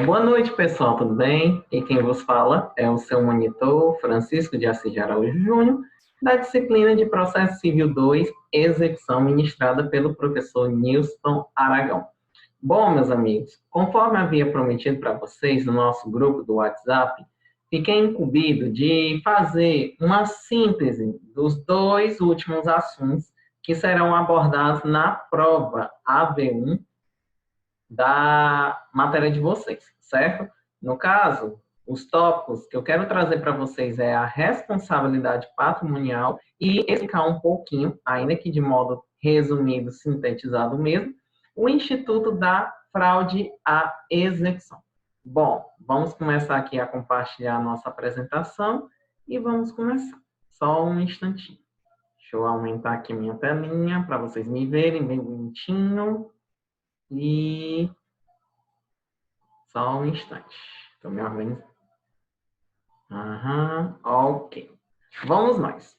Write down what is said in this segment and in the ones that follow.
Boa noite, pessoal, tudo bem? E quem vos fala é o seu monitor, Francisco de Assis de Araújo Júnior, da disciplina de Processo Civil 2, execução ministrada pelo professor Nilson Aragão. Bom, meus amigos, conforme havia prometido para vocês no nosso grupo do WhatsApp, fiquei incumbido de fazer uma síntese dos dois últimos assuntos que serão abordados na prova AV1 da matéria de vocês, certo? No caso, os tópicos que eu quero trazer para vocês é a responsabilidade patrimonial e explicar um pouquinho, ainda que de modo resumido, sintetizado mesmo, o Instituto da Fraude à Execução. Bom, vamos começar aqui a compartilhar a nossa apresentação e vamos começar. Só um instantinho. Deixa eu aumentar aqui minha telinha para vocês me verem bem bonitinho. E só um instante. Estou me organizando. Ok. Vamos nós.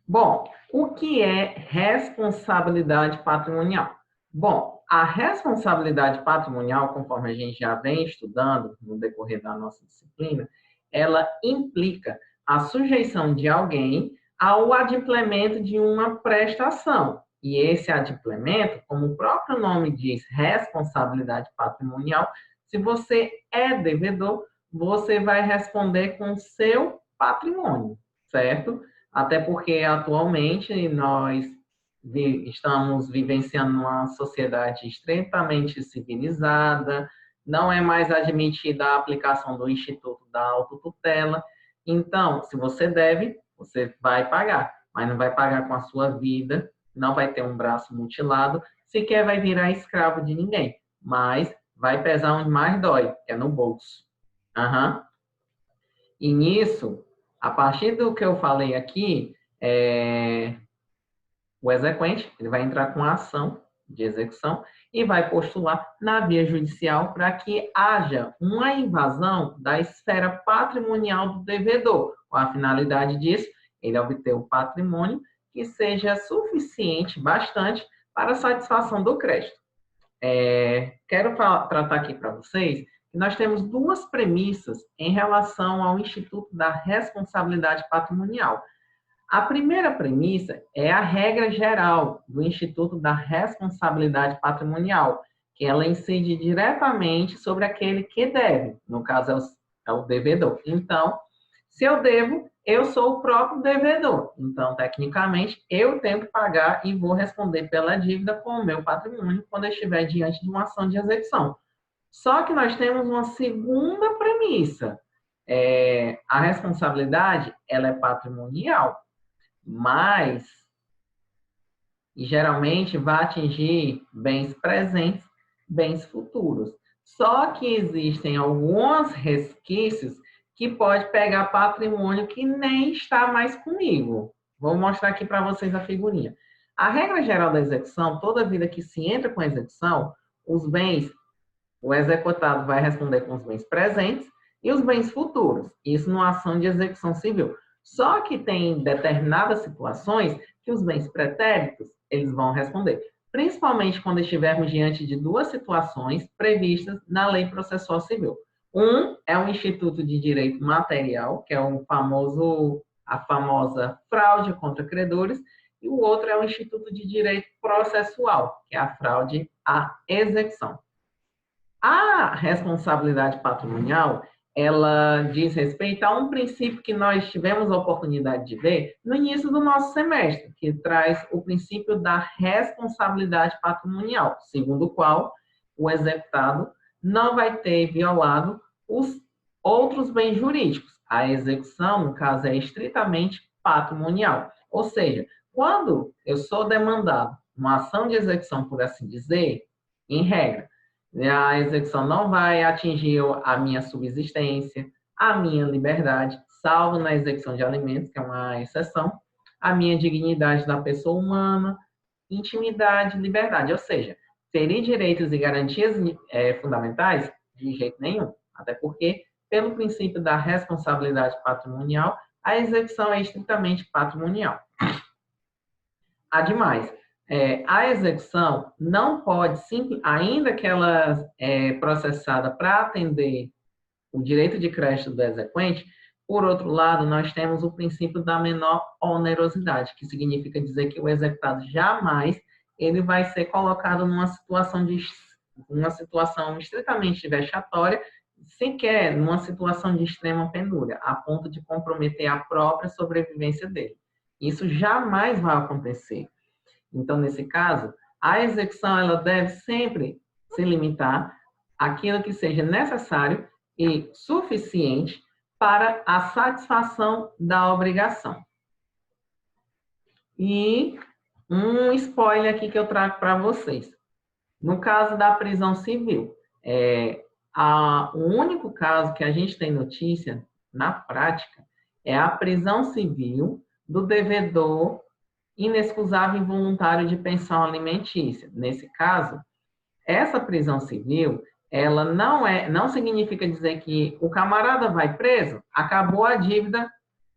Bom, o que é responsabilidade patrimonial? Bom, a responsabilidade patrimonial, conforme a gente já vem estudando no decorrer da nossa disciplina, ela implica a sujeição de alguém ao adimplemento de uma prestação. E esse adimplemento, como o próprio nome diz, responsabilidade patrimonial, se você é devedor, você vai responder com o seu patrimônio, certo? Até porque atualmente nós estamos vivenciando uma sociedade extremamente civilizada, não é mais admitida a aplicação do Instituto da Autotutela. Então, se você deve, você vai pagar, mas não vai pagar com a sua vida, não vai ter um braço mutilado, sequer vai virar escravo de ninguém, mas vai pesar onde mais dói, que é no bolso. Uhum. E nisso, a partir do que eu falei aqui, o exequente ele vai entrar com a ação de execução e vai postular na via judicial para que haja uma invasão da esfera patrimonial do devedor. Com a finalidade disso, ele obter o patrimônio que seja suficiente, bastante, para a satisfação do crédito. Quero tratar aqui para vocês que nós temos duas premissas em relação ao Instituto da Responsabilidade Patrimonial. A primeira premissa é a regra geral do Instituto da Responsabilidade Patrimonial, que ela incide diretamente sobre aquele que deve, no caso é o devedor. Então, se eu devo, eu sou o próprio devedor. Então, tecnicamente, eu tenho que pagar e vou responder pela dívida com o meu patrimônio quando eu estiver diante de uma ação de execução. Só que nós temos uma segunda premissa. A responsabilidade, ela é patrimonial, mas e geralmente vai atingir bens presentes, bens futuros. Só que existem alguns resquícios que pode pegar patrimônio que nem está mais comigo. Vou mostrar aqui para vocês a figurinha. A regra geral da execução, toda vida que se entra com a execução, os bens, o executado vai responder com os bens presentes e os bens futuros. Isso numa ação de execução civil. Só que tem determinadas situações que os bens pretéritos, eles vão responder. Principalmente quando estivermos diante de duas situações previstas na Lei Processual Civil. Um é o Instituto de Direito Material, que é a famosa fraude contra credores, e o outro é o Instituto de Direito Processual, que é a fraude à execução. A responsabilidade patrimonial, ela diz respeito a um princípio que nós tivemos a oportunidade de ver no início do nosso semestre, que traz o princípio da responsabilidade patrimonial, segundo o qual o executado não vai ter violado os outros bens jurídicos. A execução, no caso, é estritamente patrimonial. Ou seja, quando eu sou demandado uma ação de execução, por assim dizer, em regra, a execução não vai atingir a minha subsistência, a minha liberdade, salvo na execução de alimentos, que é uma exceção, a minha dignidade da pessoa humana, intimidade, liberdade. Ou seja, ferir direitos e garantias fundamentais? De jeito nenhum. Até porque, pelo princípio da responsabilidade patrimonial, a execução é estritamente patrimonial. Ademais, A execução não pode, ainda que ela é processada para atender o direito de crédito do exequente, por outro lado, nós temos o princípio da menor onerosidade, que significa dizer que o executado jamais ele vai ser colocado numa situação estritamente vexatória, sequer numa situação de extrema pendúria, a ponto de comprometer a própria sobrevivência dele. Isso jamais vai acontecer. Então, nesse caso, a execução ela deve sempre se limitar àquilo que seja necessário e suficiente para a satisfação da obrigação. E um spoiler aqui que eu trago para vocês. No caso da prisão civil, o único caso que a gente tem notícia, na prática, é a prisão civil do devedor inexcusável involuntário de pensão alimentícia. Nesse caso, essa prisão civil, ela não significa dizer que o camarada vai preso, acabou a dívida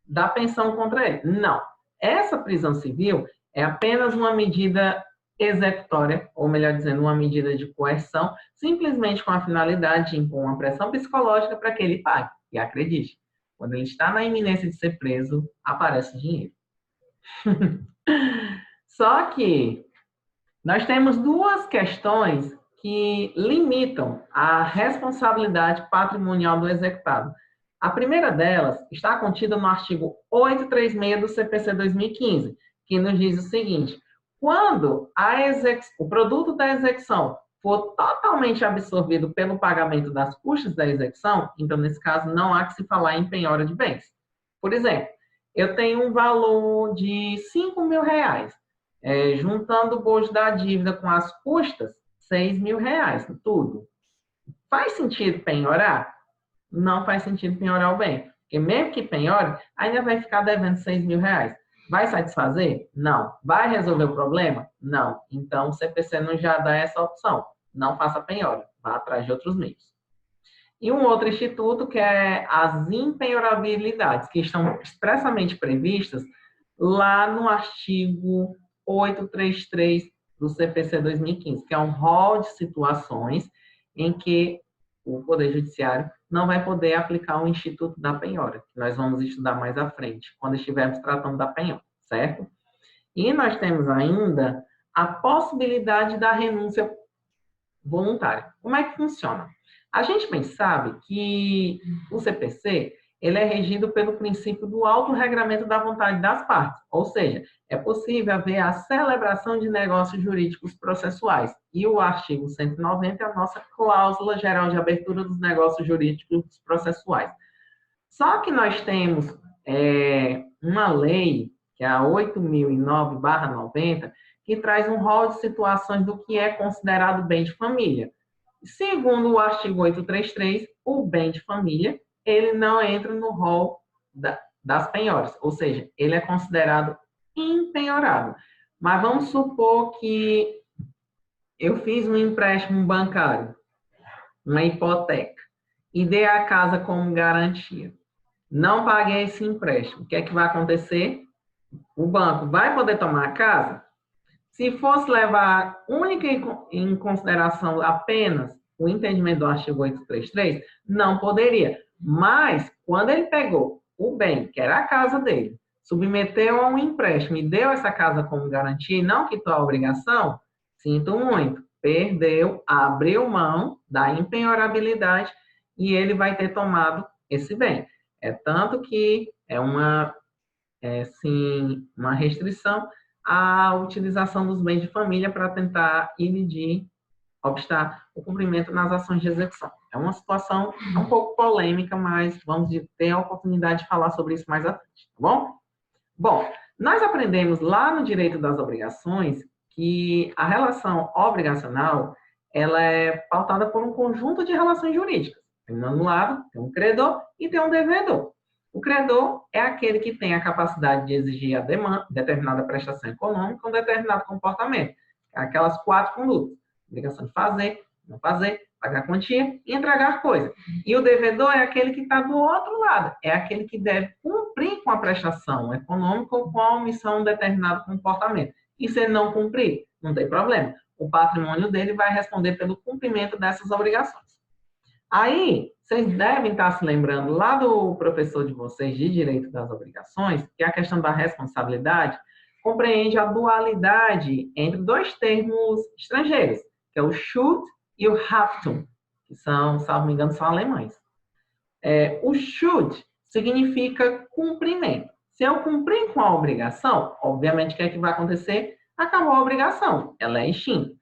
da pensão contra ele. Não. Essa prisão civil é apenas uma medida executória, ou melhor dizendo, uma medida de coerção, simplesmente com a finalidade de impor uma pressão psicológica para que ele pague. E acredite, quando ele está na iminência de ser preso, aparece dinheiro. Só que nós temos duas questões que limitam a responsabilidade patrimonial do executado. A primeira delas está contida no artigo 836 do CPC 2015, que nos diz o seguinte: quando o produto da execução for totalmente absorvido pelo pagamento das custas da execução, então, nesse caso, não há que se falar em penhora de bens. Por exemplo, eu tenho um valor de R$5.000, juntando o bojo da dívida com as custas, R$6.000, tudo. Faz sentido penhorar? Não faz sentido penhorar o bem. Porque mesmo que penhore, ainda vai ficar devendo R$6.000. Vai satisfazer? Não. Vai resolver o problema? Não. Então, o CPC não já dá essa opção. Não faça penhora. Vá atrás de outros meios. E um outro instituto que é as impenhorabilidades, que estão expressamente previstas lá no artigo 833 do CPC 2015, que é um rol de situações em que o Poder Judiciário não vai poder aplicar o instituto da penhora, que nós vamos estudar mais à frente, quando estivermos tratando da penhora, certo? E nós temos ainda a possibilidade da renúncia voluntária. Como é que funciona? A gente bem sabe que o CPC ele é regido pelo princípio do autorregramento da vontade das partes, ou seja, é possível haver a celebração de negócios jurídicos processuais. E o artigo 190 é a nossa cláusula geral de abertura dos negócios jurídicos processuais. Só que nós temos uma lei, que é a 8.009/90, que traz um rol de situações do que é considerado bem de família. Segundo o artigo 833, o bem de família, ele não entra no rol das penhoras, ou seja, ele é considerado impenhorável. Mas vamos supor que eu fiz um empréstimo bancário, uma hipoteca, e dei a casa como garantia. Não paguei esse empréstimo. O que é que vai acontecer? O banco vai poder tomar a casa? Se fosse levar única em consideração apenas o entendimento do artigo 833, não poderia. Mas, quando ele pegou o bem, que era a casa dele, submeteu a um empréstimo e deu essa casa como garantia e não quitou a obrigação, sinto muito, perdeu, abriu mão da impenhorabilidade e ele vai ter tomado esse bem. É tanto que é uma restrição à utilização dos bens de família para tentar obstar o cumprimento nas ações de execução. É uma situação um pouco polêmica, mas vamos ter a oportunidade de falar sobre isso mais à frente, tá bom? Bom, nós aprendemos lá no direito das obrigações que a relação obrigacional ela é pautada por um conjunto de relações jurídicas. Tem um lado, tem um credor e tem um devedor. O credor é aquele que tem a capacidade de exigir a determinada prestação econômica, um determinado comportamento. Aquelas 4 condutas. Obrigação de fazer, não fazer, pagar quantia e entregar coisa. E o devedor é aquele que está do outro lado. É aquele que deve cumprir com a prestação econômica ou com a omissão de um determinado comportamento. E se ele não cumprir, não tem problema. O patrimônio dele vai responder pelo cumprimento dessas obrigações. Aí, vocês devem estar se lembrando lá do professor de vocês de direito das obrigações, que a questão da responsabilidade compreende a dualidade entre dois termos estrangeiros, que é o should e o have to, que são, se não me engano, são alemães. O should significa cumprimento. Se eu cumprir com a obrigação, obviamente, o que é que vai acontecer? Acabou a obrigação, ela é extinta.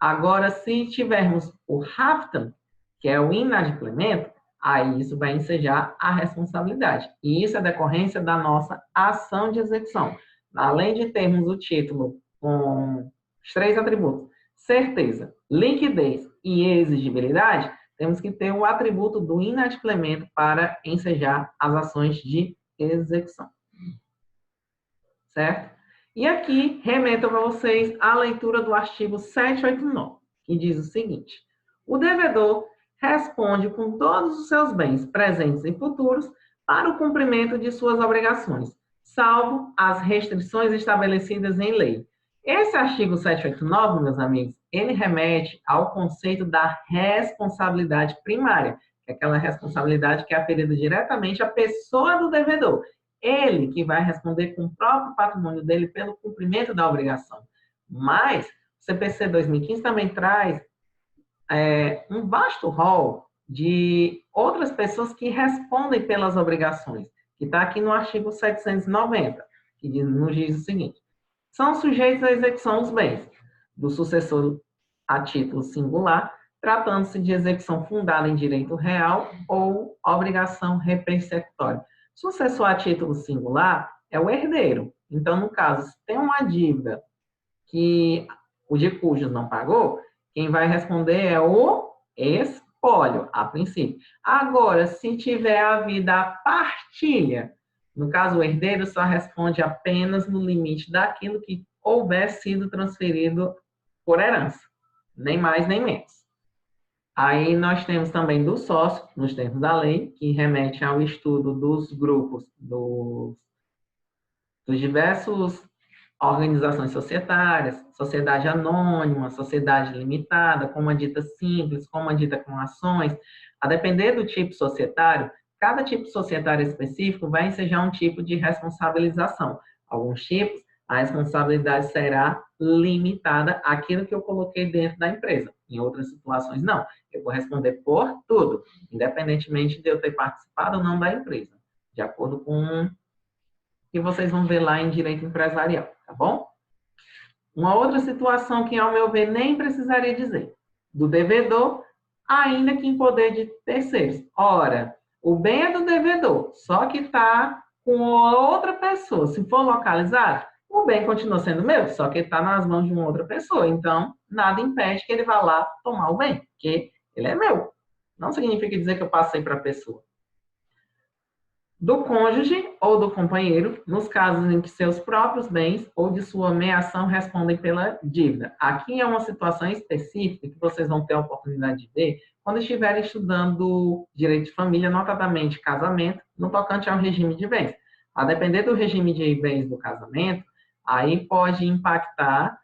Agora, se tivermos o have to, que é o inadimplemento, aí isso vai ensejar a responsabilidade. E isso é decorrência da nossa ação de execução. Além de termos o título com os 3 atributos, certeza, liquidez e exigibilidade, temos que ter o atributo do inadimplemento para ensejar as ações de execução. Certo? E aqui, remeto para vocês a leitura do artigo 789, que diz o seguinte: o devedor responde com todos os seus bens presentes e futuros para o cumprimento de suas obrigações, salvo as restrições estabelecidas em lei. Esse artigo 789, meus amigos, ele remete ao conceito da responsabilidade primária, que é aquela responsabilidade que é aferida diretamente à pessoa do devedor. Ele que vai responder com o próprio patrimônio dele pelo cumprimento da obrigação. Mas o CPC 2015 também traz um vasto rol de outras pessoas que respondem pelas obrigações, que está aqui no artigo 790, que nos diz o seguinte: são sujeitos à execução os bens do sucessor a título singular, tratando-se de execução fundada em direito real ou obrigação repersecutória. Sucessor a título singular é o herdeiro. Então, no caso, se tem uma dívida que o de cujos não pagou, quem vai responder é o espólio, a princípio. Agora, se tiver havido a partilha, no caso, o herdeiro só responde apenas no limite daquilo que houver sido transferido por herança, nem mais nem menos. Aí nós temos também do sócio, nos termos da lei, que remete ao estudo dos grupos dos diversos organizações societárias, sociedade anônima, sociedade limitada, como a dita simples, como a dita com ações. A depender do tipo societário, cada tipo societário específico vai ensejar um tipo de responsabilização. Alguns tipos, a responsabilidade será limitada àquilo que eu coloquei dentro da empresa. Em outras situações, não. Eu vou responder por tudo, independentemente de eu ter participado ou não da empresa, de acordo com o que vocês vão ver lá em direito empresarial, tá bom? Uma outra situação que, ao meu ver, nem precisaria dizer, do devedor, ainda que em poder de terceiros. Ora, o bem é do devedor, só que está com outra pessoa. Se for localizado, o bem continua sendo meu, só que está nas mãos de uma outra pessoa. Então, nada impede que ele vá lá tomar o bem, porque ele é meu. Não significa dizer que eu passei para a pessoa. Do cônjuge ou do companheiro, nos casos em que seus próprios bens ou de sua meação respondem pela dívida. Aqui é uma situação específica que vocês vão ter a oportunidade de ver quando estiverem estudando direito de família, notadamente casamento, no tocante ao regime de bens. A depender do regime de bens do casamento, aí pode impactar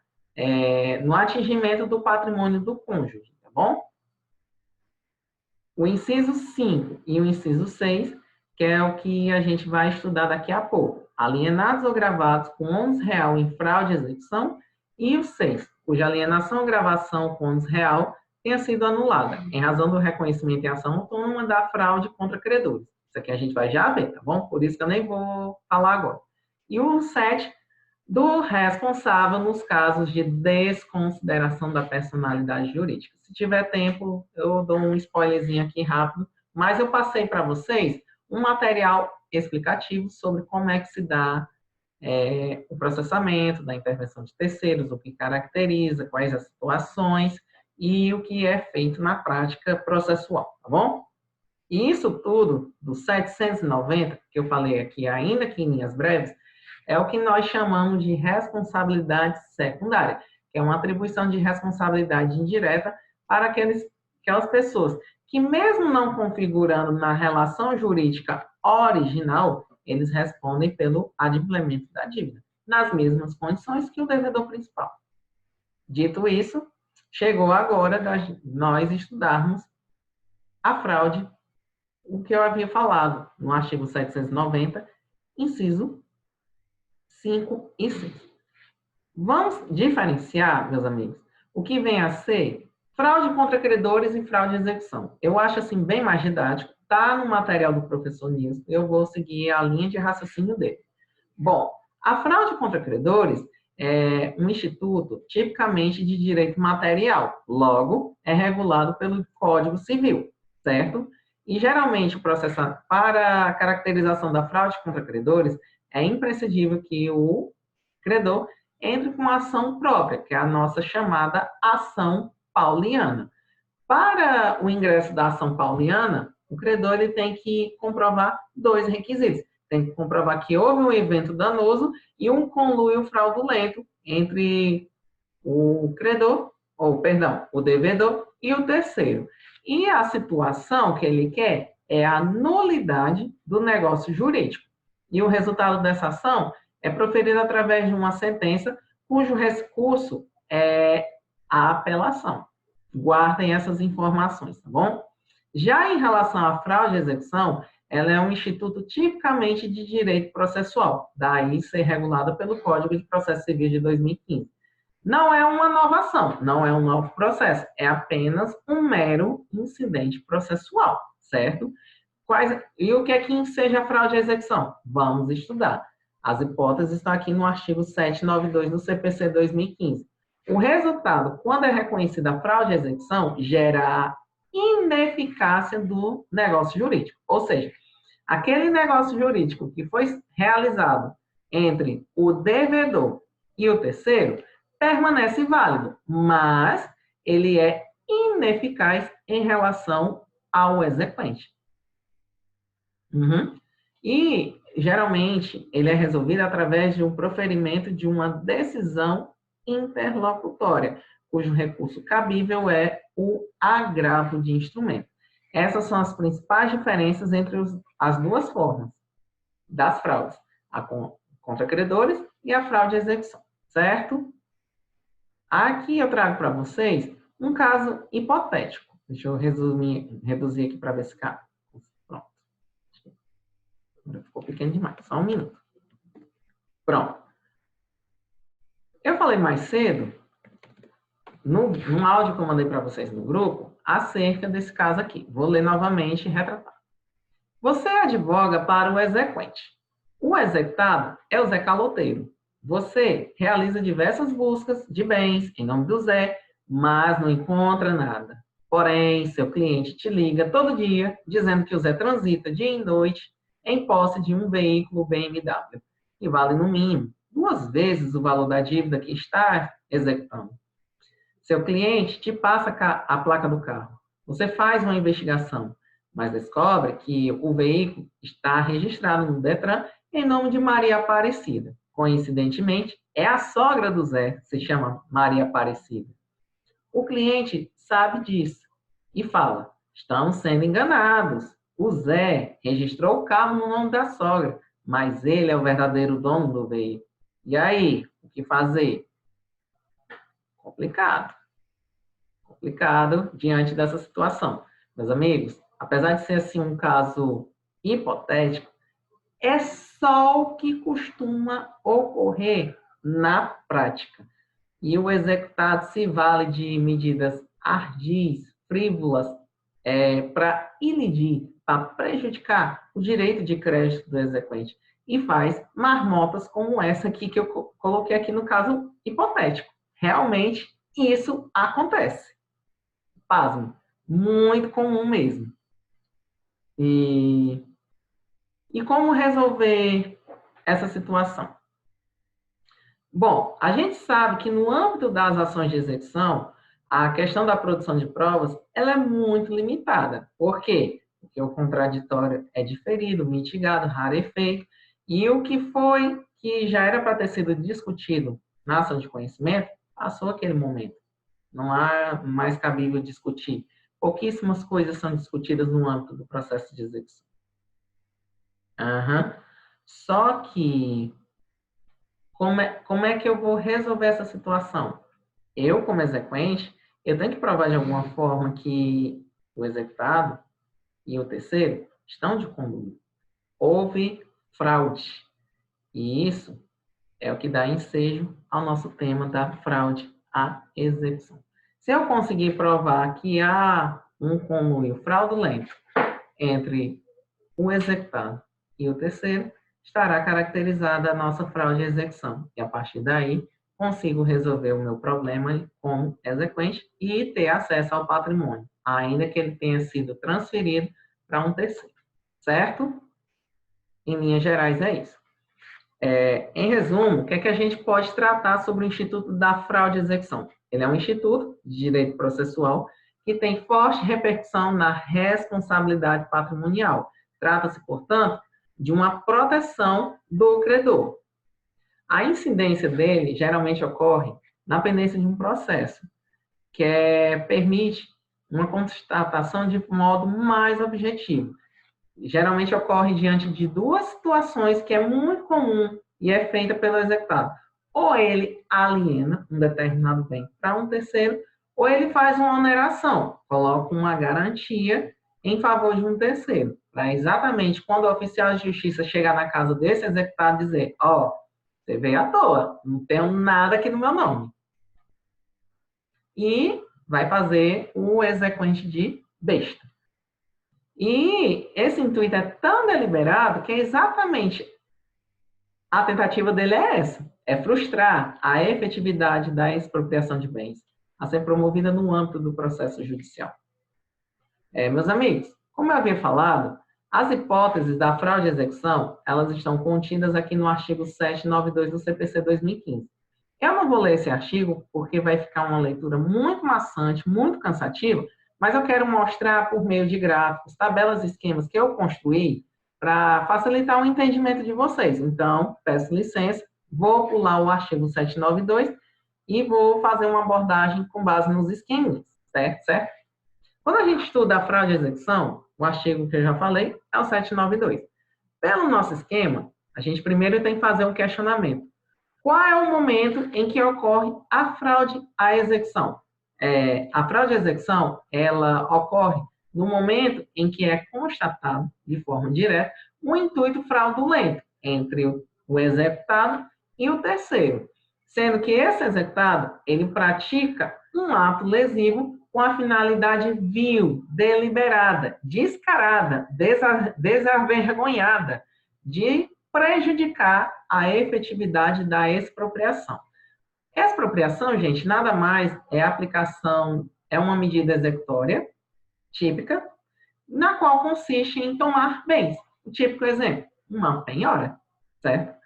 no atingimento do patrimônio do cônjuge, tá bom? O inciso 5 e o inciso 6, que é o que a gente vai estudar daqui a pouco. Alienados ou gravados com ônus real em fraude de execução. E o 6, cuja alienação ou gravação com ônus real tenha sido anulada, em razão do reconhecimento em ação autônoma da fraude contra credores. Isso aqui a gente vai já ver, tá bom? Por isso que eu nem vou falar agora. E o 7, do responsável nos casos de desconsideração da personalidade jurídica. Se tiver tempo, eu dou um spoilerzinho aqui rápido, mas eu passei para vocês um material explicativo sobre como é que se dá o processamento da intervenção de terceiros, o que caracteriza, quais as situações e o que é feito na prática processual, tá bom? E isso tudo, do 790, que eu falei aqui, ainda que em linhas breves, é o que nós chamamos de responsabilidade secundária, que é uma atribuição de responsabilidade indireta para aquelas pessoas que, mesmo não configurando na relação jurídica original, eles respondem pelo adimplemento da dívida. nas mesmas condições que o devedor principal. Dito isso, chegou a hora de nós estudarmos a fraude, o que eu havia falado no artigo 790, inciso 5 e 6. Vamos diferenciar, meus amigos, o que vem a ser fraude contra credores e fraude de execução. Eu acho assim bem mais didático, está no material do professor Nilson, eu vou seguir a linha de raciocínio dele. Bom, a fraude contra credores é um instituto tipicamente de direito material, logo é regulado pelo Código Civil, certo? E geralmente o processo para a caracterização da fraude contra credores é imprescindível que o credor entre com ação própria, que é a nossa chamada ação pauliana. Para o ingresso da ação pauliana, o credor ele tem que comprovar dois requisitos. Tem que comprovar que houve um evento danoso e um conluio fraudulento entre o credor, o devedor e o terceiro. E a situação que ele quer é a nulidade do negócio jurídico. E o resultado dessa ação é proferido através de uma sentença cujo recurso é a apelação. Guardem essas informações, tá bom? Já em relação à fraude de execução, ela é um instituto tipicamente de direito processual, daí ser regulada pelo Código de Processo Civil de 2015. Não é uma inovação, não é um novo processo, é apenas um mero incidente processual, certo? E o que é que seja fraude de execução? Vamos estudar. As hipóteses estão aqui no artigo 792 do CPC 2015. O resultado, quando é reconhecida a fraude de execução, gera a ineficácia do negócio jurídico. Ou seja, aquele negócio jurídico que foi realizado entre o devedor e o terceiro permanece válido, mas ele é ineficaz em relação ao exequente. E, geralmente, ele é resolvido através de um proferimento de uma decisão interlocutória, cujo recurso cabível é o agravo de instrumento. Essas são as principais diferenças entre as duas formas das fraudes, a contra credores e a fraude de execução, certo? Aqui eu trago para vocês um caso hipotético. Deixa eu reduzir aqui para ver se cabe. Pronto. Ficou pequeno demais, só um minuto. Pronto. Eu falei mais cedo, num áudio que eu mandei para vocês no grupo, acerca desse caso aqui. Vou ler novamente e retratar. Você advoga para o exequente. O executado é o Zé Caloteiro. Você realiza diversas buscas de bens em nome do Zé, mas não encontra nada. Porém, seu cliente te liga todo dia, dizendo que o Zé transita dia e noite em posse de um veículo BMW, que vale no mínimo 2 vezes o valor da dívida que está executando. Seu cliente te passa a placa do carro. Você faz uma investigação, mas descobre que o veículo está registrado no Detran em nome de Maria Aparecida. Coincidentemente, é a sogra do Zé, se chama Maria Aparecida. O cliente sabe disso e fala: estamos sendo enganados. O Zé registrou o carro no nome da sogra, mas ele é o verdadeiro dono do veículo. E aí, o que fazer? Complicado. Complicado diante dessa situação. Meus amigos, apesar de ser assim um caso hipotético, é só o que costuma ocorrer na prática. E o executado se vale de medidas ardis, frívolas, para ilidir, para prejudicar o direito de crédito do exequente. E faz marmotas como essa aqui que eu coloquei aqui no caso hipotético. Realmente, isso acontece. Pasmo. Muito comum mesmo. E como resolver essa situação? Bom, a gente sabe que no âmbito das ações de execução, a questão da produção de provas, ela é muito limitada. Por quê? Porque o contraditório é diferido, mitigado, rarefeito, e o que já era para ter sido discutido na ação de conhecimento, passou aquele momento. Não há mais cabível discutir. Pouquíssimas coisas são discutidas no âmbito do processo de execução. Só que, como é que eu vou resolver essa situação? Eu, como exequente, eu tenho que provar de alguma forma que o executado e o terceiro estão de conluio. Houve fraude. E isso é o que dá ensejo ao nosso tema da fraude à execução. Se eu conseguir provar que há um conluio fraudulento entre o executado e o terceiro, estará caracterizada a nossa fraude à execução. E a partir daí, consigo resolver o meu problema como exequente e ter acesso ao patrimônio, ainda que ele tenha sido transferido para um terceiro. Certo? Em linhas gerais, é isso. Em resumo, o que é que a gente pode tratar sobre o Instituto da Fraude e Execução? Ele é um instituto de direito processual que tem forte repercussão na responsabilidade patrimonial. Trata-se, portanto, de uma proteção do credor. A incidência dele geralmente ocorre na pendência de um processo, que permite uma constatação de modo mais objetivo. Geralmente ocorre diante de duas situações que é muito comum e é feita pelo executado. Ou ele aliena um determinado bem para um terceiro, ou ele faz uma oneração, coloca uma garantia em favor de um terceiro, para exatamente quando o oficial de justiça chegar na casa desse executado dizer, ó, você veio à toa, não tenho nada aqui no meu nome. E vai fazer o exequente de besta. E esse intuito é tão deliberado que exatamente a tentativa dele é essa, é frustrar a efetividade da expropriação de bens a ser promovida no âmbito do processo judicial. Meus amigos, como eu havia falado, as hipóteses da fraude à execução, elas estão contidas aqui no artigo 792 do CPC 2015. Eu não vou ler esse artigo porque vai ficar uma leitura muito maçante, muito cansativa, mas eu quero mostrar por meio de gráficos, tabelas e esquemas que eu construí para facilitar o entendimento de vocês. Então, peço licença, vou pular o artigo 792 e vou fazer uma abordagem com base nos esquemas, certo? Quando a gente estuda a fraude à execução, o artigo que eu já falei é o 792. Pelo nosso esquema, a gente primeiro tem que fazer um questionamento. Qual é o momento em que ocorre a fraude à execução? A fraude à execução, ela ocorre no momento em que é constatado, de forma direta, um intuito fraudulento entre o executado e o terceiro, sendo que esse executado, ele pratica um ato lesivo com a finalidade vil, deliberada, descarada, desavergonhada, de prejudicar a efetividade da expropriação. Expropriação, gente, nada mais é a aplicação, é uma medida executória típica, na qual consiste em tomar bens. O típico exemplo, uma penhora, certo?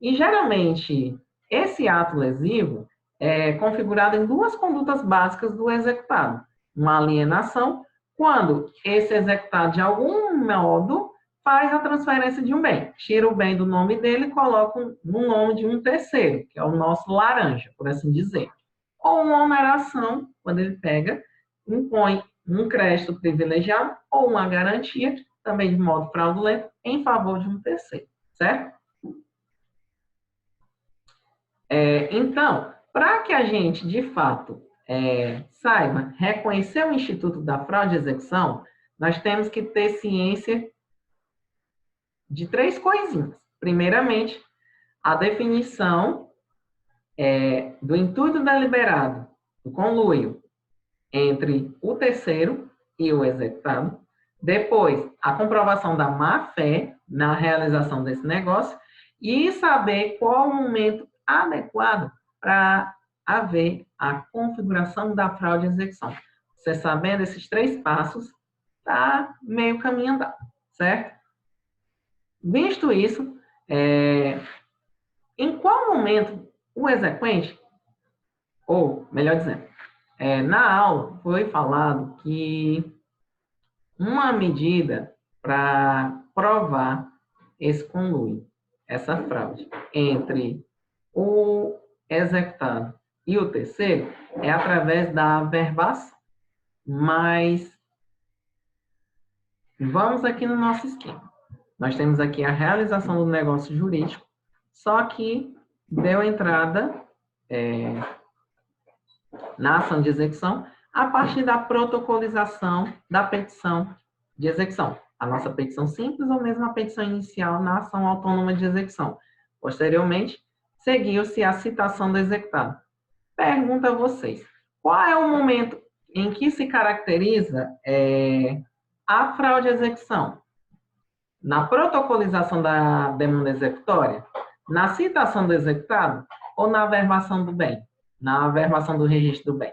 E, geralmente, esse ato lesivo é configurado em duas condutas básicas do executado. Uma alienação, quando esse executado, de algum modo, faz a transferência de um bem. Tira o bem do nome dele e coloca no nome de um terceiro, que é o nosso laranja, por assim dizer. Ou uma oneração, quando ele pega, impõe um crédito privilegiado ou uma garantia, também de modo fraudulento, em favor de um terceiro, certo? Então, para que a gente, de fato, saiba reconhecer o Instituto da Fraude e Execução, nós temos que ter ciência de três coisinhas. Primeiramente, a definição do intuito deliberado, do conluio entre o terceiro e o executado. Depois, a comprovação da má-fé na realização desse negócio e saber qual o momento adequado para haver a configuração da fraude e execução. Você sabendo esses três passos, está meio caminho andado, certo? Visto isso, em qual momento o exequente, ou melhor dizendo, na aula foi falado que uma medida para provar esse conluio, essa fraude, entre o executado e o terceiro é através da averbação. Mas vamos aqui no nosso esquema. Nós temos aqui a realização do negócio jurídico, só que deu entrada na ação de execução a partir da protocolização da petição de execução. A nossa petição simples ou mesmo a petição inicial na ação autônoma de execução. Posteriormente, seguiu-se a citação do executado. Pergunto a vocês, qual é o momento em que se caracteriza a fraude à execução? Na protocolização da demanda executória? Na citação do executado? Ou na averbação do bem? Na averbação do registro do bem?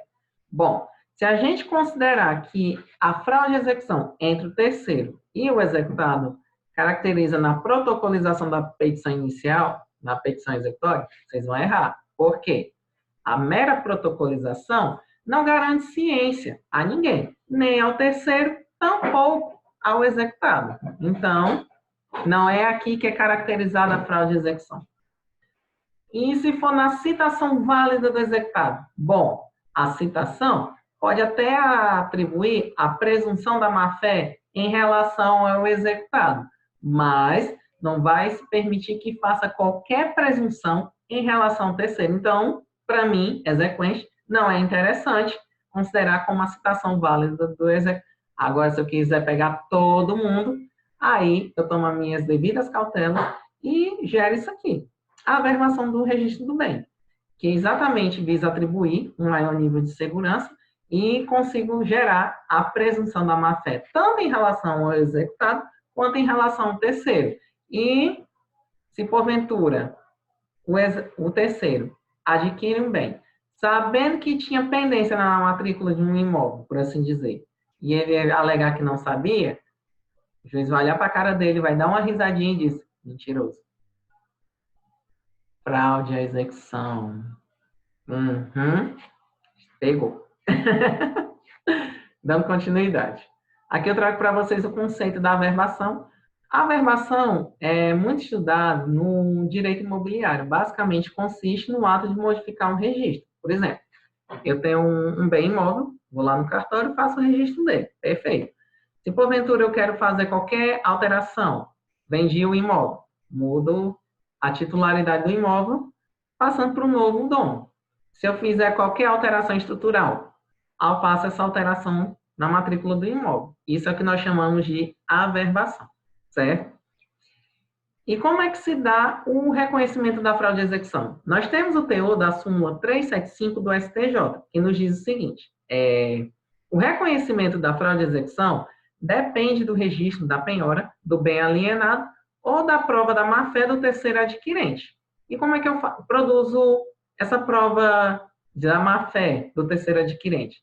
Bom, se a gente considerar que a fraude à execução entre o terceiro e o executado caracteriza na protocolização da petição inicial, na petição executória, vocês vão errar. Por quê? A mera protocolização não garante ciência a ninguém, nem ao terceiro, tampouco ao executado. Então, não é aqui que é caracterizada a fraude de execução. E se for na citação válida do executado? Bom, a citação pode até atribuir a presunção da má-fé em relação ao executado, mas não vai se permitir que faça qualquer presunção em relação ao terceiro. Então, para mim, exequente, não é interessante considerar como a citação válida do executado. Agora, se eu quiser pegar todo mundo, aí eu tomo as minhas devidas cautelas e gero isso aqui. A averbação do registro do bem, que exatamente visa atribuir um maior nível de segurança e consigo gerar a presunção da má-fé, tanto em relação ao executado, quanto em relação ao terceiro. E, se porventura o terceiro adquire um bem, sabendo que tinha pendência na matrícula de um imóvel, por assim dizer, e ele alegar que não sabia, o juiz vai olhar para a cara dele, vai dar uma risadinha e diz, mentiroso. Fraude à execução. Pegou. Dando continuidade. Aqui eu trago para vocês o conceito da averbação. A averbação é muito estudada no direito imobiliário. Basicamente, consiste no ato de modificar um registro. Por exemplo, eu tenho um bem imóvel, vou lá no cartório e faço o registro dele. Perfeito. Se porventura eu quero fazer qualquer alteração, vendi o imóvel, mudo a titularidade do imóvel, passando para o novo dono. Se eu fizer qualquer alteração estrutural, eu faço essa alteração na matrícula do imóvel. Isso é o que nós chamamos de averbação, certo? E como é que se dá o reconhecimento da fraude de execução? Nós temos o teor da súmula 375 do STJ, que nos diz o seguinte, o reconhecimento da fraude de execução depende do registro da penhora, do bem alienado ou da prova da má-fé do terceiro adquirente. E como é que eu produzo essa prova da má-fé do terceiro adquirente?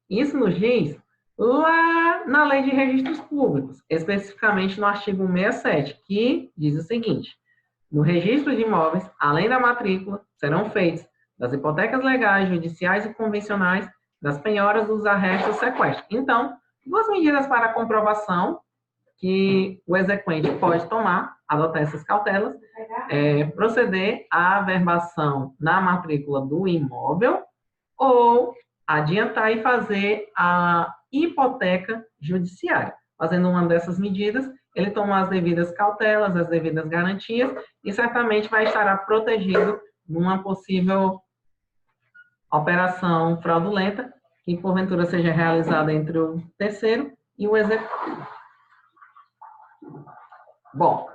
Isso nos diz lá na Lei de Registros Públicos, especificamente no artigo 167, que diz o seguinte, no registro de imóveis, além da matrícula, serão feitos das hipotecas legais, judiciais e convencionais, das penhoras, dos arrestos e sequestros. Então, duas medidas para a comprovação que o exequente pode tomar, adotar essas cautelas, proceder à averbação na matrícula do imóvel ou adiantar e fazer a hipoteca judiciária. Fazendo uma dessas medidas, ele toma as devidas cautelas, as devidas garantias e certamente vai estar protegido numa possível operação fraudulenta que, porventura, seja realizada entre o terceiro e o executivo. Bom,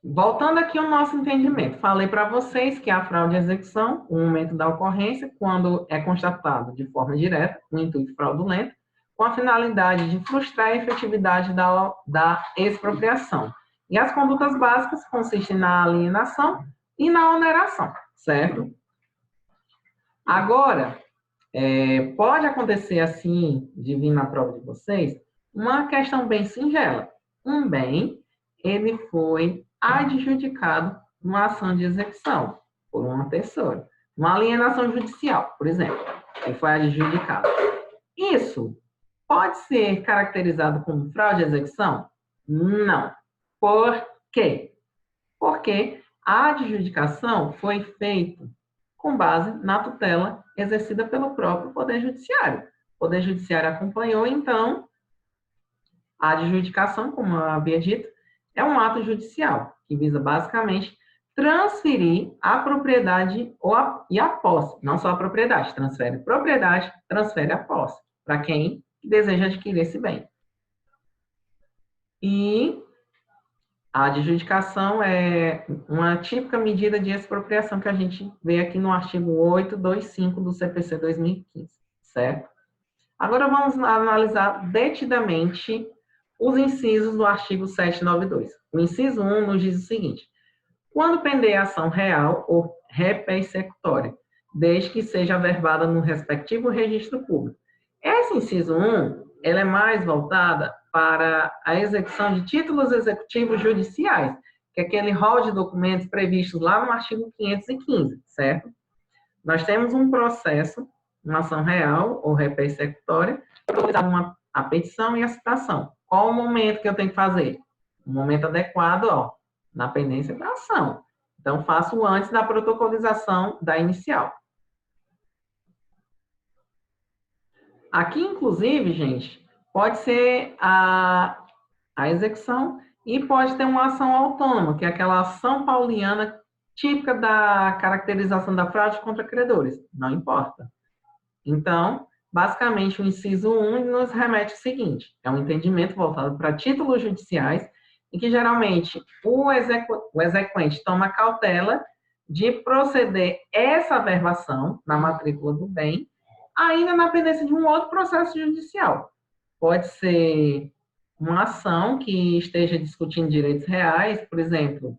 voltando aqui ao nosso entendimento, falei para vocês que a fraude à execução, o momento da ocorrência, quando é constatado de forma direta, um intuito fraudulento, com a finalidade de frustrar a efetividade da expropriação. E as condutas básicas consistem na alienação e na oneração, certo? Agora, pode acontecer assim, de vir na prova de vocês, uma questão bem singela. Um bem, ele foi adjudicado numa ação de execução por uma pessoa. Uma alienação judicial, por exemplo, ele foi adjudicado. Isso pode ser caracterizado como fraude à execução? Não. Por quê? Porque a adjudicação foi feita com base na tutela exercida pelo próprio Poder Judiciário. O Poder Judiciário acompanhou, então, a adjudicação, como eu havia dito, é um ato judicial, que visa basicamente transferir a propriedade e a posse. Não só a propriedade, transfere propriedade, transfere a posse para quem deseja adquirir esse bem. E a adjudicação é uma típica medida de expropriação que a gente vê aqui no artigo 825 do CPC 2015, certo? Agora vamos analisar detidamente os incisos do artigo 792. O inciso 1 nos diz o seguinte: quando pender a ação real ou repersecutória, desde que seja averbada no respectivo registro público. Esse inciso 1, ela é mais voltada para a execução de títulos executivos judiciais, que é aquele rol de documentos previstos lá no artigo 515, certo? Nós temos um processo, uma ação real ou repersecutória, para a petição e a citação. Qual o momento que eu tenho que fazer? O momento adequado, ó, na pendência da ação. Então, faço antes da protocolização da inicial. Aqui, inclusive, gente, pode ser a execução e pode ter uma ação autônoma, que é aquela ação pauliana típica da caracterização da fraude contra credores. Não importa. Então, basicamente, o inciso 1 nos remete ao seguinte: é um entendimento voltado para títulos judiciais em que, geralmente, o exequente toma cautela de proceder essa averbação na matrícula do bem, ainda na pendência de um outro processo judicial. Pode ser uma ação que esteja discutindo direitos reais, por exemplo,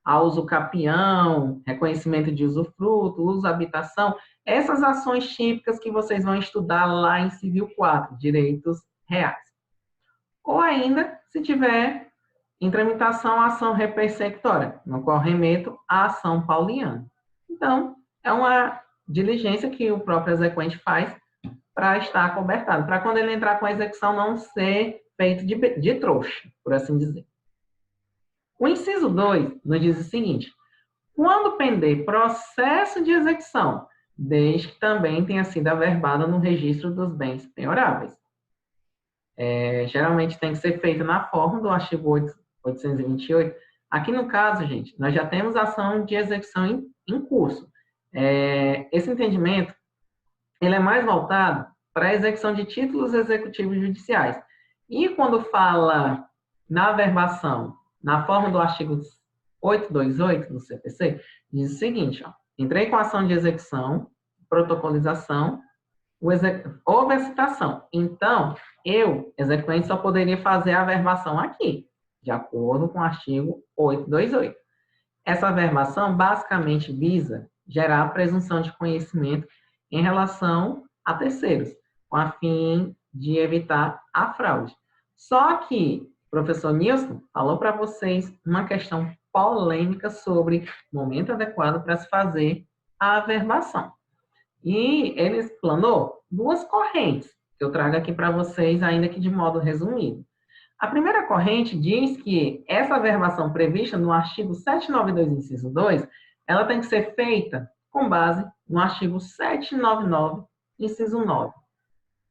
a uso capião, reconhecimento de usufruto, uso habitação, essas ações típicas que vocês vão estudar lá em Civil 4, direitos reais. Ou ainda, se tiver em tramitação a ação repersecutória, no qual remeto à ação pauliana. Então, é uma diligência que o próprio exequente faz para estar acobertado, para quando ele entrar com a execução não ser feito de trouxa, por assim dizer. O inciso 2 nos diz o seguinte: quando pender processo de execução, desde que também tenha sido averbada no registro dos bens penhoráveis. Geralmente tem que ser feito na forma do artigo 828. Aqui no caso, gente, nós já temos ação de execução em curso. Esse entendimento, ele é mais voltado para a execução de títulos executivos judiciais. E quando fala na averbação, na forma do artigo 828 do CPC, diz o seguinte: ó, entrei com a ação de execução, protocolização, houve a citação. Então, eu, exequente, só poderia fazer a averbação aqui, de acordo com o artigo 828. Essa averbação basicamente visa gerar a presunção de conhecimento em relação a terceiros, com a fim de evitar a fraude. Só que o professor Nilson falou para vocês uma questão polêmica sobre o momento adequado para se fazer a averbação. E ele explanou duas correntes, que eu trago aqui para vocês, ainda que de modo resumido. A primeira corrente diz que essa averbação prevista no artigo 792, inciso 2, ela tem que ser feita com base no artigo 799, inciso 9.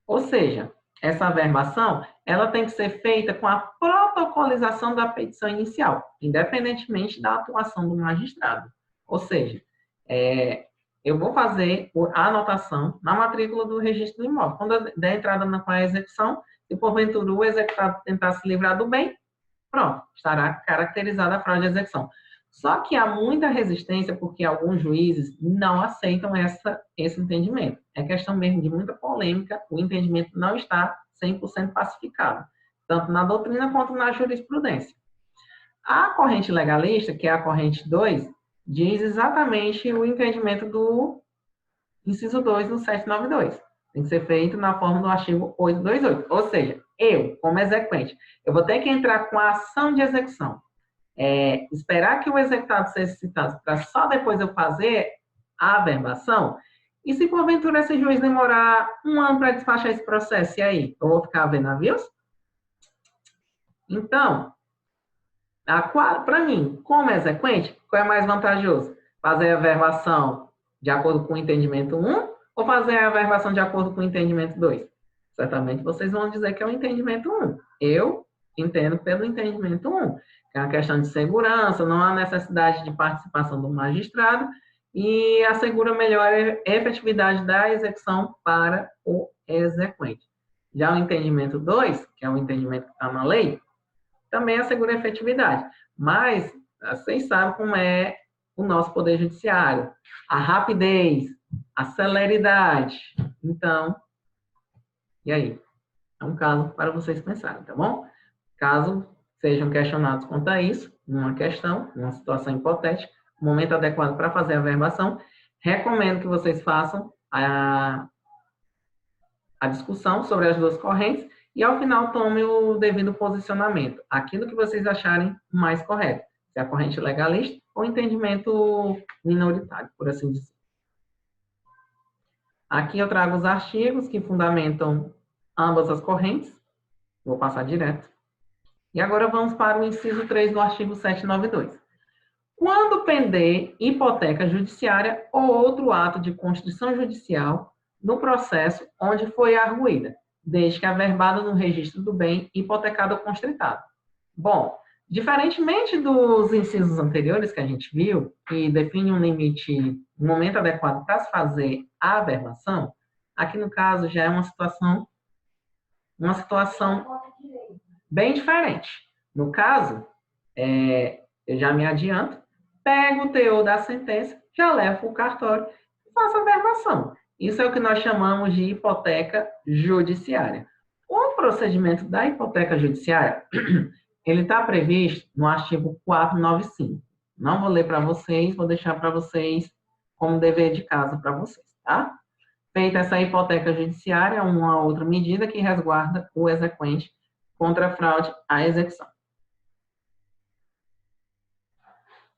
Ou seja, essa averbação, ela tem que ser feita com a protocolização da petição inicial, independentemente da atuação do magistrado. Ou seja, eu vou fazer a anotação na matrícula do registro do imóvel. Quando eu der entrada com a execução, se porventura o executado tentar se livrar do bem, pronto, estará caracterizada a fraude de execução. Só que há muita resistência porque alguns juízes não aceitam esse entendimento. É questão mesmo de muita polêmica, o entendimento não está 100% pacificado, tanto na doutrina quanto na jurisprudência. A corrente legalista, que é a corrente 2, diz exatamente o entendimento do inciso 2 no 792. Tem que ser feito na forma do artigo 828. Ou seja, eu, como exequente, eu vou ter que entrar com a ação de execução. Esperar que o executado seja citado para só depois eu fazer a averbação. E se porventura esse juiz demorar 1 ano para despachar esse processo, e aí? Eu vou ficar vendo navios? Então, para mim, como exequente, qual é mais vantajoso? Fazer a averbação de acordo com o entendimento 1 ou fazer a averbação de acordo com o entendimento 2? Certamente vocês vão dizer que é o entendimento 1. Eu entendo pelo entendimento 1. que é uma questão de segurança, não há necessidade de participação do magistrado e assegura melhor a efetividade da execução para o exequente. Já o entendimento 2, que é o entendimento que está na lei, também assegura a efetividade, mas vocês sabem como é o nosso Poder Judiciário, a rapidez, a celeridade. Então, e aí? É um caso para vocês pensarem, tá bom? Caso sejam questionados quanto a isso, numa questão, numa situação hipotética, momento adequado para fazer a verbação, recomendo que vocês façam a discussão sobre as duas correntes e, ao final, tome o devido posicionamento, aquilo que vocês acharem mais correto, se é a corrente legalista ou entendimento minoritário, por assim dizer. Aqui eu trago os artigos que fundamentam ambas as correntes, vou passar direto. E agora vamos para o inciso 3 do artigo 792. Quando pender hipoteca judiciária ou outro ato de constituição judicial no processo onde foi arguída, desde que averbada no registro do bem hipotecado ou constritado. Bom, diferentemente dos incisos anteriores que a gente viu, que define um limite, um momento adequado para se fazer a averbação, aqui no caso já é uma situação bem diferente. No caso, eu já me adianto, pego o teor da sentença, já levo para o cartório e faço a verbação. Isso é o que nós chamamos de hipoteca judiciária. O procedimento da hipoteca judiciária, ele está previsto no artigo 495. Não vou ler para vocês, vou deixar para vocês como dever de casa para vocês, tá? Feita essa hipoteca judiciária, uma outra medida que resguarda o exequente contra a fraude à execução.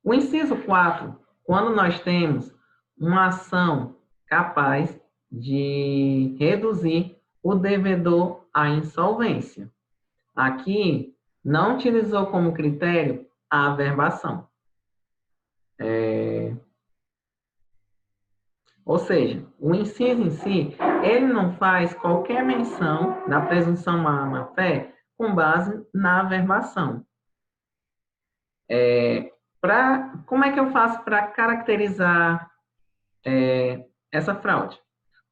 O inciso 4, quando nós temos uma ação capaz de reduzir o devedor à insolvência. Aqui, não utilizou como critério a averbação. Ou seja, o inciso em si, ele não faz qualquer menção da presunção à má-fé com base na averbação. Como é que eu faço para caracterizar essa fraude?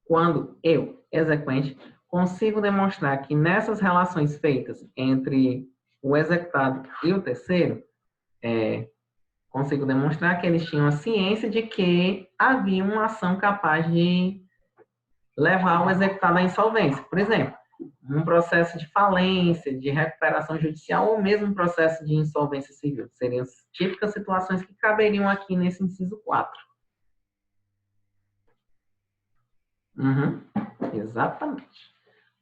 Quando eu, exequente, consigo demonstrar que nessas relações feitas entre o executado e o terceiro, consigo demonstrar que eles tinham a ciência de que havia uma ação capaz de levar o executado à insolvência. Por exemplo, um processo de falência, de recuperação judicial ou mesmo um processo de insolvência civil. Seriam típicas situações que caberiam aqui nesse inciso 4. Exatamente.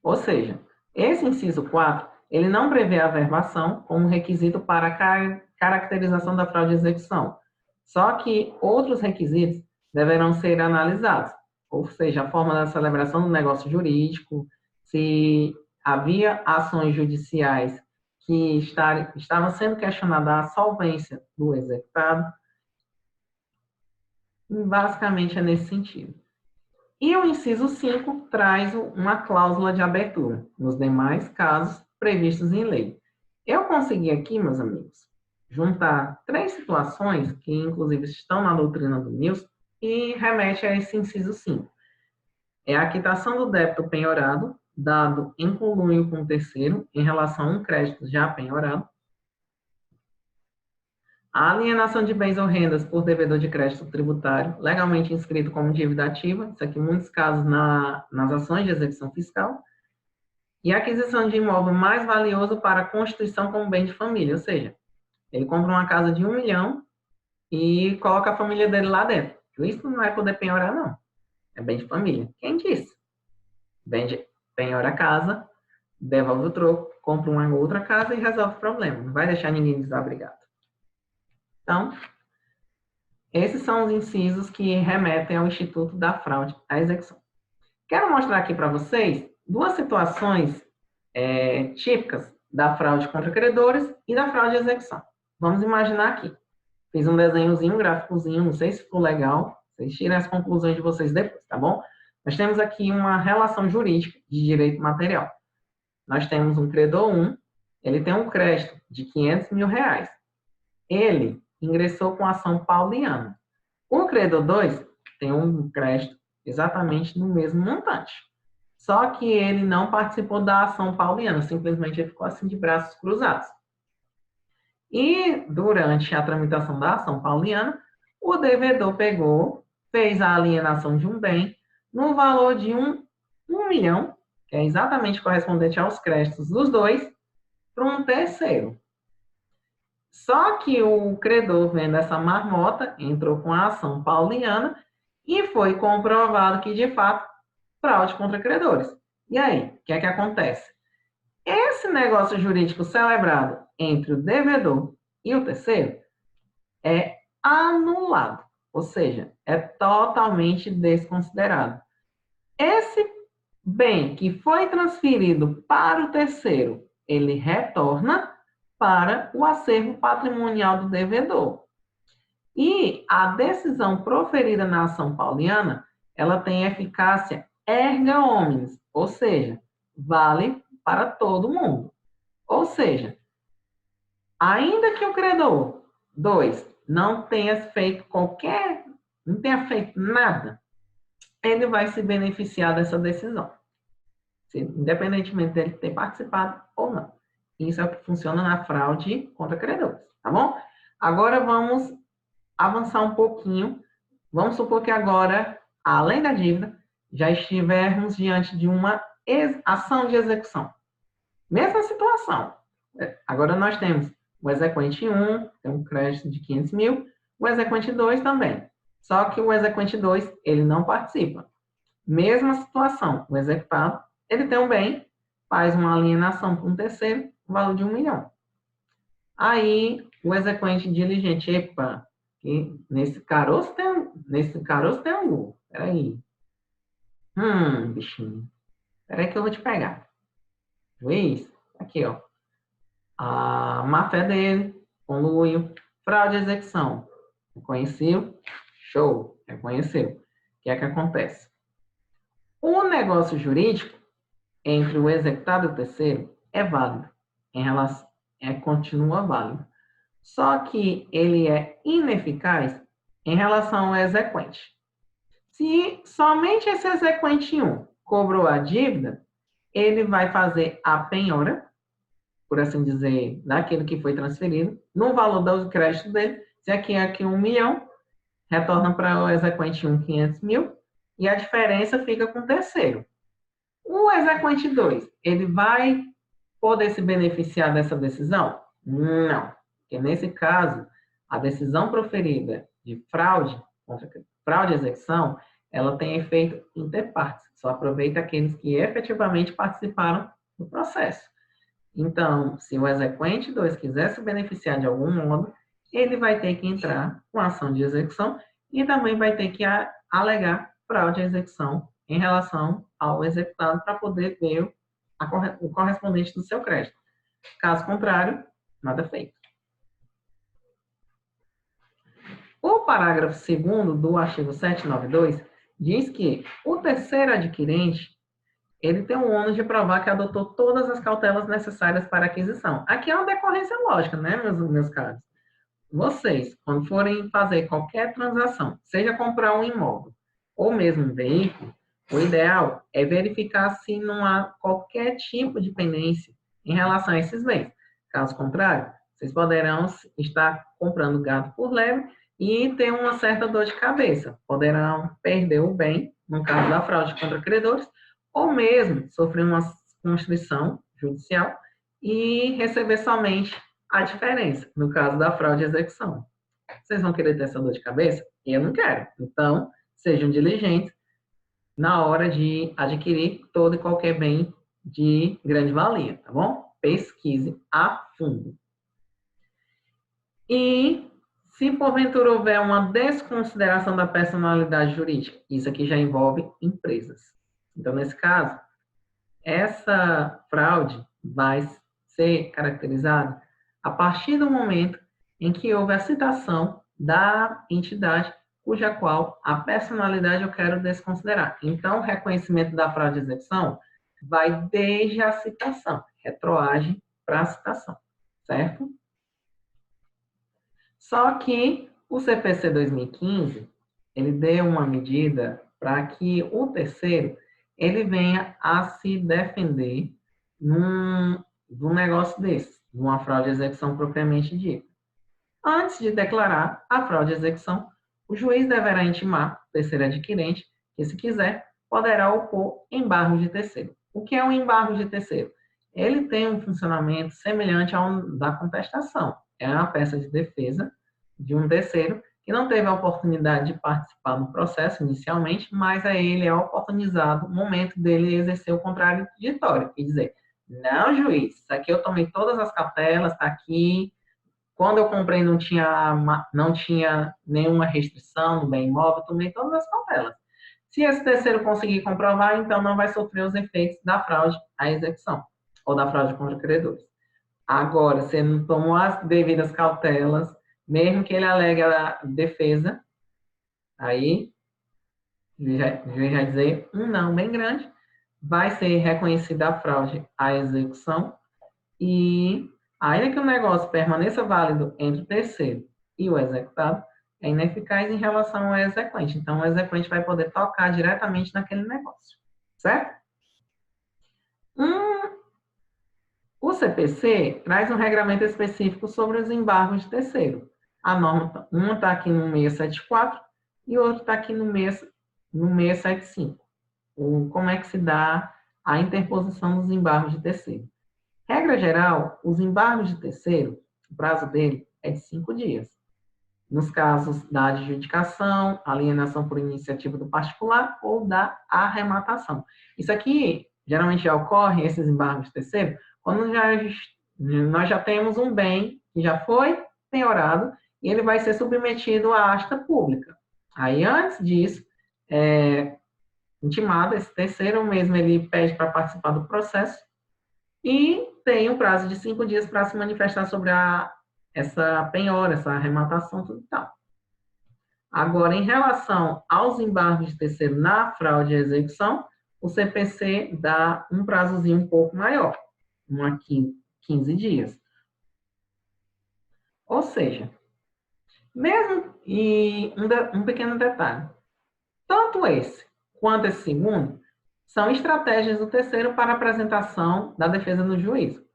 Ou seja, esse inciso 4, ele não prevê a averbação como requisito para a caracterização da fraude de execução. Só que outros requisitos deverão ser analisados. Ou seja, a forma da celebração do negócio jurídico, se havia ações judiciais que estavam sendo questionada a solvência do executado. Basicamente é nesse sentido. E o inciso 5 traz uma cláusula de abertura, nos demais casos previstos em lei. Eu consegui aqui, meus amigos, juntar 3 situações que, inclusive, estão na doutrina do Mills e remete a esse inciso 5. É a quitação do débito penhorado, dado em conluio com o terceiro, em relação a um crédito já penhorado. A alienação de bens ou rendas por devedor de crédito tributário, legalmente inscrito como dívida ativa, isso aqui em muitos casos nas ações de execução fiscal. E a aquisição de imóvel mais valioso para a constituição como bem de família, ou seja, ele compra uma casa de 1 milhão e coloca a família dele lá dentro. Isso não vai poder penhorar, não. É bem de família. Quem disse? Penhora a casa, devolve o troco, compra uma outra casa e resolve o problema. Não vai deixar ninguém desabrigado. Então, esses são os incisos que remetem ao Instituto da Fraude à Execução. Quero mostrar aqui para vocês 2 situações típicas da fraude contra credores e da fraude à execução. Vamos imaginar aqui. Fiz um desenhozinho, um gráficozinho, não sei se ficou legal. Vocês tirem as conclusões de vocês depois, tá bom? Nós temos aqui uma relação jurídica de direito material. Nós temos um credor 1, ele tem um crédito de R$500 mil. ele ingressou com a ação pauliana. O credor 2 tem um crédito exatamente no mesmo montante. Só que ele não participou da ação pauliana, simplesmente ele ficou assim de braços cruzados. E durante a tramitação da ação pauliana, o devedor pegou, fez a alienação de um bem no valor de um milhão, que é exatamente correspondente aos créditos dos dois, para um terceiro. Só que o credor, vendo essa marmota, entrou com a ação pauliana e foi comprovado que, de fato, fraude contra credores. E aí, o que é que acontece? Esse negócio jurídico celebrado entre o devedor e o terceiro é anulado, ou seja, é totalmente desconsiderado. Esse bem que foi transferido para o terceiro, ele retorna para o acervo patrimonial do devedor. E a decisão proferida na ação pauliana, ela tem eficácia erga omnes, ou seja, vale para todo mundo. Ou seja, ainda que o credor 2 não tenha feito não tenha feito nada, ele vai se beneficiar dessa decisão, independentemente dele ter participado ou não. Isso é o que funciona na fraude contra credores, tá bom? Agora vamos avançar um pouquinho. Vamos supor que agora, além da dívida, já estivermos diante de uma ação de execução. Mesma situação. Agora nós temos o exequente 1, tem um crédito de 500 mil, o exequente 2 também. Só que o exequente 2, ele não participa. Mesma situação, o executado, ele tem um bem, faz uma alienação para um terceiro, valor de 1 milhão. Aí, o exequente diligente, epa, nesse caroço tem um gol. Peraí. Bichinho. Peraí que eu vou te pegar. Juiz, aqui, ó. A má-fé dele, conluio, fraude e execução. Reconheceu? Show, reconheceu. O que é que acontece? O negócio jurídico entre o executado e o terceiro é válido, continua válido. Só que ele é ineficaz em relação ao exequente. Se somente esse exequente 1 cobrou a dívida, ele vai fazer a penhora, por assim dizer, daquilo que foi transferido, no valor do crédito dele. Se aqui é 1 milhão, retorna para o exequente 1 500 mil, e a diferença fica com o terceiro. O exequente 2, ele vai poder se beneficiar dessa decisão? Não. Porque nesse caso, a decisão proferida de fraude e execução, ela tem efeito interpartes. Só aproveita aqueles que efetivamente participaram do processo. Então, se o exequente 2 quiser se beneficiar de algum modo, ele vai ter que entrar com a ação de execução e também vai ter que alegar fraude à execução em relação ao executado para poder ver o correspondente do seu crédito. Caso contrário, nada feito. O parágrafo 2º do artigo 792 diz que o terceiro adquirente ele tem o ônus de provar que adotou todas as cautelas necessárias para a aquisição. Aqui é uma decorrência lógica, né, meus caros? Vocês, quando forem fazer qualquer transação, seja comprar um imóvel ou mesmo um veículo, o ideal é verificar se não há qualquer tipo de pendência em relação a esses bens. Caso contrário, vocês poderão estar comprando gato por lebre e ter uma certa dor de cabeça. Poderão perder o bem, no caso da fraude contra credores, ou mesmo sofrer uma constrição judicial e receber somente a diferença, no caso da fraude e execução. Vocês vão querer ter essa dor de cabeça? Eu não quero. Então, sejam diligentes na hora de adquirir todo e qualquer bem de grande valia, tá bom? Pesquise a fundo. E se porventura houver uma desconsideração da personalidade jurídica, isso aqui já envolve empresas. Então, nesse caso, essa fraude vai ser caracterizada a partir do momento em que houve a citação da entidade cuja qual a personalidade eu quero desconsiderar. Então, o reconhecimento da fraude de execução vai desde a citação, retroage para a citação, certo? Só que o CPC 2015, ele deu uma medida para que o terceiro ele venha a se defender num negócio desse, numa fraude de execução propriamente dita. Antes de declarar a fraude de execução, o juiz deverá intimar o terceiro adquirente que, se quiser, poderá opor embargo de terceiro. O que é um embargo de terceiro? Ele tem um funcionamento semelhante ao da contestação. É uma peça de defesa de um terceiro que não teve a oportunidade de participar do processo inicialmente, mas a ele é oportunizado o momento dele exercer o contraditório e dizer: não, juiz, isso aqui eu tomei todas as cautelas, está aqui. Quando eu comprei não tinha nenhuma restrição no bem imóvel, tomei todas as cautelas. Se esse terceiro conseguir comprovar, então não vai sofrer os efeitos da fraude à execução ou da fraude contra credores. Agora, se ele não tomou as devidas cautelas, mesmo que ele alegue a defesa, aí o juiz vai dizer um não bem grande, vai ser reconhecida a fraude à execução e, ainda que o negócio permaneça válido entre o terceiro e o executado, é ineficaz em relação ao exequente. Então, o exequente vai poder tocar diretamente naquele negócio, certo? O CPC traz um regramento específico sobre os embargos de terceiro. A norma, uma está aqui no 674 e o outro está aqui no 675. Como é que se dá a interposição dos embargos de terceiro? Regra geral, os embargos de terceiro, o prazo dele é de 5 dias. Nos casos da adjudicação, alienação por iniciativa do particular ou da arrematação. Isso aqui, geralmente já ocorre, esses embargos de terceiro, quando nós já temos um bem que já foi penhorado e ele vai ser submetido à asta pública. Aí, antes disso, intimado, esse terceiro mesmo, ele pede para participar do processo e tem um prazo de 5 dias para se manifestar sobre essa penhora, essa arrematação, tudo e tal. Agora, em relação aos embargos de terceiro na fraude à execução, o CPC dá um prazozinho um pouco maior, 15 dias. Ou seja, mesmo, e um pequeno detalhe, tanto esse quanto esse segundo são estratégias do terceiro para a apresentação da defesa no juízo.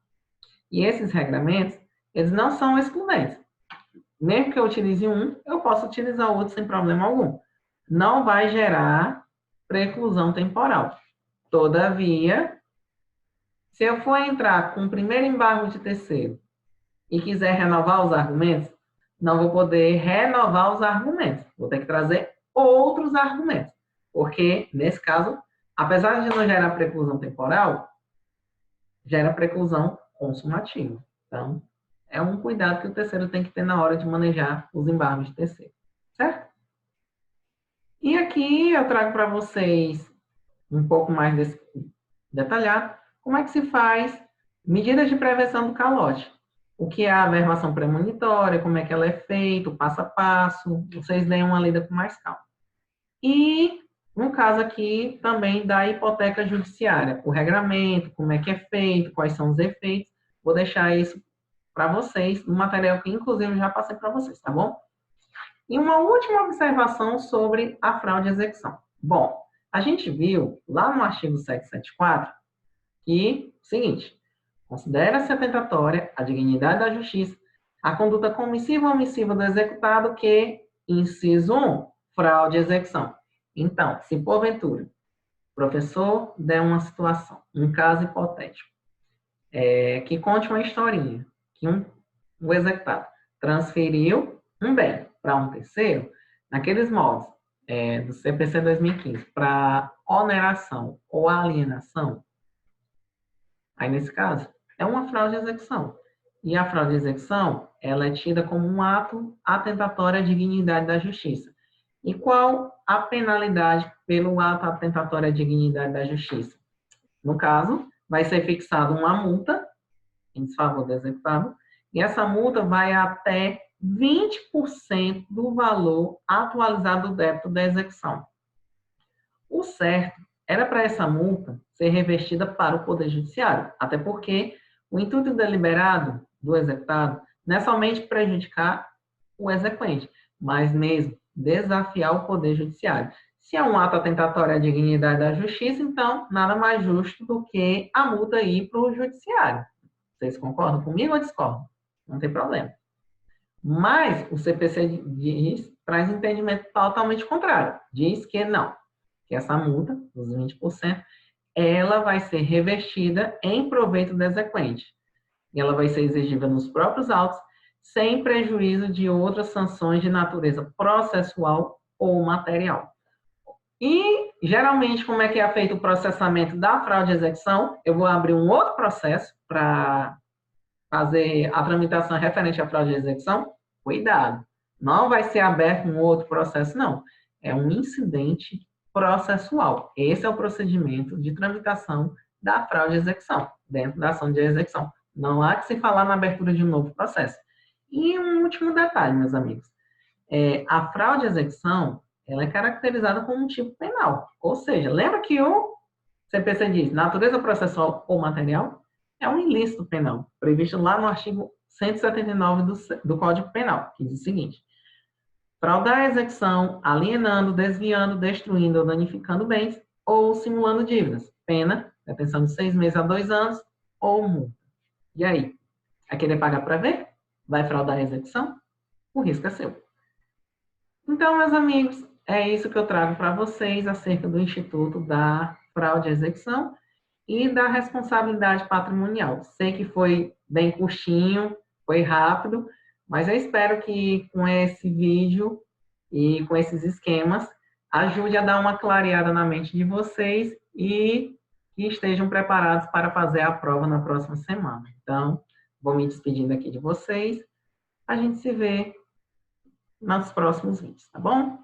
E esses regramentos, eles não são excludentes. Mesmo que eu utilize um, eu posso utilizar o outro sem problema algum. Não vai gerar preclusão temporal. Todavia, se eu for entrar com o primeiro embargo de terceiro e quiser renovar os argumentos, não vou poder renovar os argumentos. Vou ter que trazer outros argumentos. Porque, nesse caso, apesar de não gerar preclusão temporal, gera preclusão consumativa. Então, é um cuidado que o terceiro tem que ter na hora de manejar os embargos de terceiro. Certo? E aqui eu trago para vocês um pouco mais detalhado como é que se faz medidas de prevenção do calote. O que é a averbação premonitória, como é que ela é feita, o passo a passo. Vocês deem uma lida com mais calma. E, no caso aqui, também da hipoteca judiciária. O regramento, como é que é feito, quais são os efeitos. Vou deixar isso para vocês, no material que, inclusive, eu já passei para vocês, tá bom? E uma última observação sobre a fraude à execução. Bom, a gente viu lá no artigo 774 que, seguinte, considera-se atentatória a dignidade da justiça a conduta comissiva ou omissiva do executado que, inciso 1, fraude à execução. Então, se porventura o professor der uma situação, um caso hipotético, que conte uma historinha, que o executado transferiu um bem para um terceiro, naqueles moldes do CPC 2015, para oneração ou alienação, aí nesse caso, é uma fraude de execução. E a fraude de execução, ela é tida como um ato atentatório à dignidade da justiça. E qual a penalidade pelo ato atentatório à dignidade da justiça? No caso, vai ser fixada uma multa em desfavor do executado, e essa multa vai até 20% do valor atualizado do débito da execução. O certo era para essa multa ser revestida para o Poder Judiciário, até porque o intuito deliberado do executado não é somente prejudicar o exequente, mas mesmo desafiar o Poder Judiciário. Se é um ato atentatório à dignidade da justiça, então nada mais justo do que a multa ir para o Judiciário. Vocês concordam comigo ou discordam? Não tem problema. Mas o CPC traz entendimento totalmente contrário. Diz que não, que essa multa, dos 20%, ela vai ser revertida em proveito do exequente. E ela vai ser exigível nos próprios autos, sem prejuízo de outras sanções de natureza processual ou material. E, geralmente, como é que é feito o processamento da fraude de execução? Eu vou abrir um outro processo para fazer a tramitação referente à fraude de execução. Cuidado, não vai ser aberto um outro processo, não. É um incidente processual. Esse é o procedimento de tramitação da fraude de execução, dentro da ação de execução. Não há que se falar na abertura de um novo processo. E um último detalhe, meus amigos. A fraude de execução, ela é caracterizada como um tipo penal. Ou seja, lembra que o CPC diz natureza processual ou material? É um ilícito penal, previsto lá no artigo 179 do Código Penal, que diz o seguinte: fraudar a execução, alienando, desviando, destruindo ou danificando bens ou simulando dívidas. Pena, detenção de 6 meses a 2 anos ou multa. E aí? Vai querer pagar para ver? Vai fraudar a execução? O risco é seu. Então, meus amigos, é isso que eu trago para vocês acerca do Instituto da Fraude à Execução e da responsabilidade patrimonial. Sei que foi bem curtinho, foi rápido, mas eu espero que com esse vídeo e com esses esquemas ajude a dar uma clareada na mente de vocês e que estejam preparados para fazer a prova na próxima semana. Então, vou me despedindo aqui de vocês. A gente se vê nos próximos vídeos, tá bom?